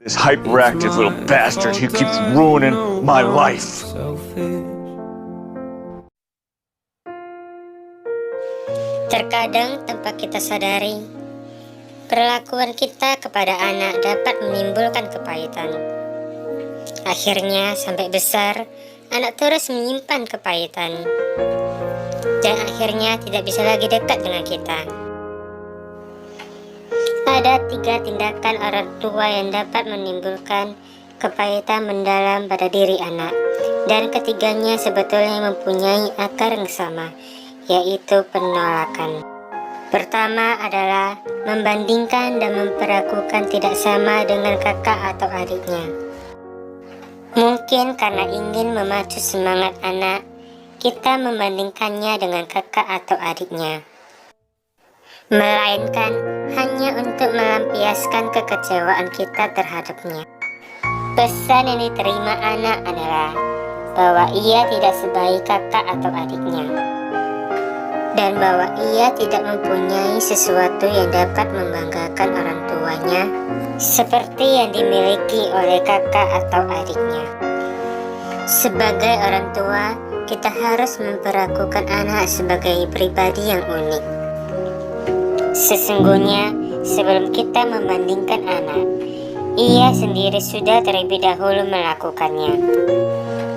This hyperactive little bastard who keeps ruining my life. Terkadang tanpa kita sadari, perlakuan kita kepada anak dapat menimbulkan kepahitan. Akhirnya sampai besar, anak terus menyimpan kepahitan. Dan akhirnya tidak bisa lagi dekat dengan kita. Ada 3 tindakan orang tua yang dapat menimbulkan kepahitan mendalam pada diri anak. Dan ketiganya sebetulnya mempunyai akar yang sama, yaitu penolakan. Pertama adalah membandingkan dan memperlakukan tidak sama dengan kakak atau adiknya. Mungkin karena ingin memacu semangat anak, kita membandingkannya dengan kakak atau adiknya. Melainkan hanya untuk melampiaskan kekecewaan kita terhadapnya. Pesan yang diterima anak adalah bahwa ia tidak sebaik kakak atau adiknya, dan bahwa ia tidak mempunyai sesuatu yang dapat membanggakan orang tuanya seperti yang dimiliki oleh kakak atau adiknya. Sebagai orang tua, kita harus memperlakukan anak sebagai pribadi yang unik. Sesungguhnya, sebelum kita membandingkan anak, ia sendiri sudah terlebih dahulu melakukannya.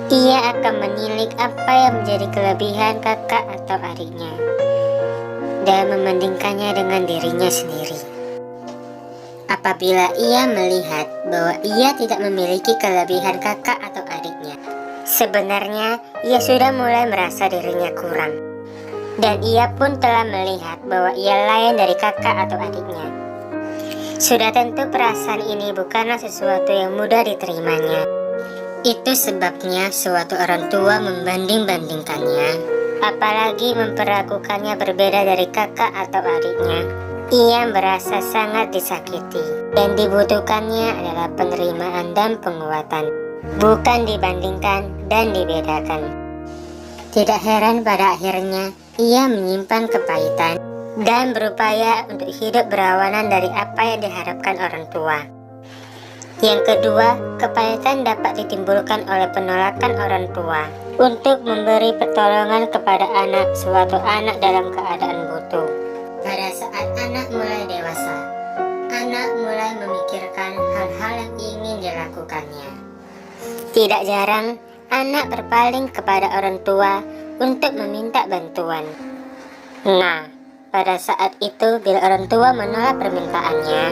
Ia akan menilik apa yang menjadi kelebihan kakak atau adiknya dan membandingkannya dengan dirinya sendiri. Apabila ia melihat bahwa ia tidak memiliki kelebihan kakak atau adiknya, sebenarnya ia sudah mulai merasa dirinya kurang. Dan ia pun telah melihat bahwa ia lain dari kakak atau adiknya. Sudah tentu perasaan ini bukanlah sesuatu yang mudah diterimanya. Itu sebabnya suatu orang tua membanding-bandingkannya, apalagi memperlakukannya berbeda dari kakak atau adiknya. Ia merasa sangat disakiti, dan dibutuhkannya adalah penerimaan dan penguatan, bukan dibandingkan dan dibedakan. Tidak heran pada akhirnya ia menyimpan kepahitan dan berupaya untuk hidup berlawanan dari apa yang diharapkan orang tua. Yang kedua, kepahitan dapat ditimbulkan oleh penolakan orang tua untuk memberi pertolongan kepada anak suatu anak dalam keadaan butuh. Pada saat anak mulai dewasa, anak mulai memikirkan hal-hal yang ingin dilakukannya. Tidak jarang, anak berpaling kepada orang tua untuk meminta bantuan. Nah, pada saat itu bila orang tua menolak permintaannya,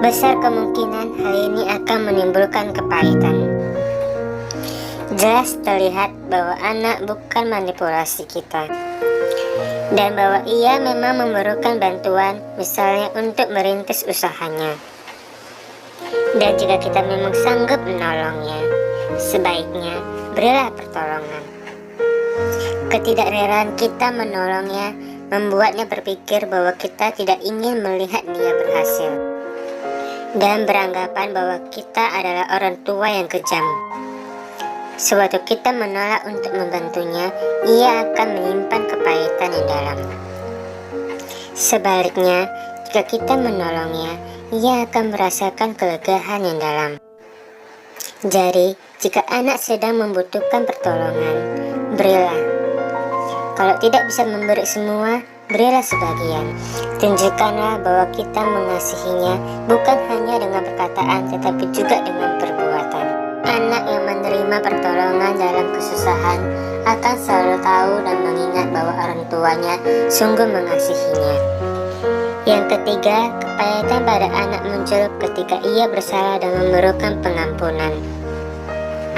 besar kemungkinan hal ini akan menimbulkan kepahitan. Jelas terlihat bahwa anak bukan manipulasi kita, dan bahwa ia memang memerlukan bantuan, misalnya untuk merintis usahanya. Dan jika kita memang sanggup menolongnya, sebaiknya berilah pertolongan. Ketidakrelaan kita menolongnya membuatnya berpikir bahwa kita tidak ingin melihat dia berhasil, dan beranggapan bahwa kita adalah orang tua yang kejam. Sewaktu kita menolak untuk membantunya, ia akan menyimpan kepahitan yang dalam. Sebaliknya, jika kita menolongnya, ia akan merasakan kelegaan yang dalam. Jadi, jika anak sedang membutuhkan pertolongan, berilah. Kalau tidak bisa memberi semua, berilah sebagian. Tunjukkanlah bahwa kita mengasihinya bukan hanya dengan perkataan, tetapi juga dengan perbuatan. Anak yang menerima pertolongan dalam kesusahan akan selalu tahu dan mengingat bahwa orang tuanya sungguh mengasihinya. Yang ketiga, kepahitan pada anak muncul ketika ia bersalah dan memerlukan pengampunan.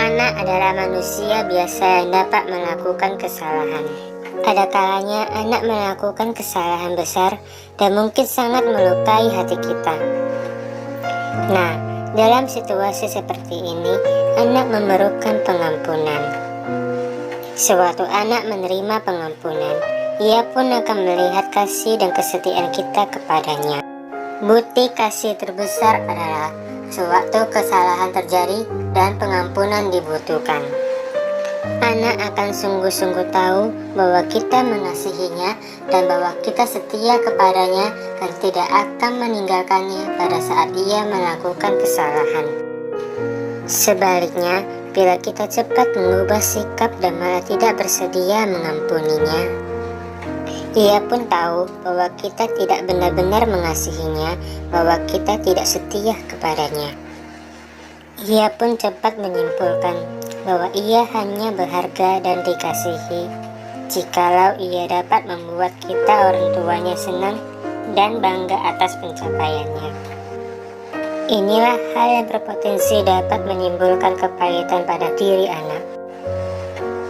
Anak adalah manusia biasa yang dapat melakukan kesalahan. Ada kalanya anak melakukan kesalahan besar dan mungkin sangat melukai hati kita. Nah, dalam situasi seperti ini, anak memerlukan pengampunan. Sewaktu anak menerima pengampunan, ia pun akan melihat kasih dan kesetiaan kita kepadanya. Bukti kasih terbesar adalah sewaktu kesalahan terjadi dan pengampunan dibutuhkan. Anak akan sungguh-sungguh tahu bahwa kita mengasihinya dan bahwa kita setia kepadanya dan tidak akan meninggalkannya pada saat ia melakukan kesalahan. Sebaliknya, bila kita cepat mengubah sikap dan malah tidak bersedia mengampuninya, ia pun tahu bahwa kita tidak benar-benar mengasihinya, bahwa kita tidak setia kepadanya. Ia pun cepat menyimpulkan bahwa ia hanya berharga dan dikasihi jikalau ia dapat membuat kita orang tuanya senang dan bangga atas pencapaiannya. Inilah hal yang berpotensi dapat menimbulkan kepahitan pada diri anak,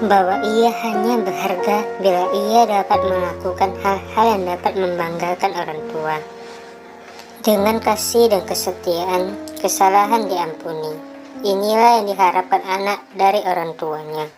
bahwa ia hanya berharga bila ia dapat melakukan hal-hal yang dapat membanggakan orang tua. Dengan kasih dan kesetiaan, kesalahan diampuni. Inilah yang diharapkan anak dari orang tuanya.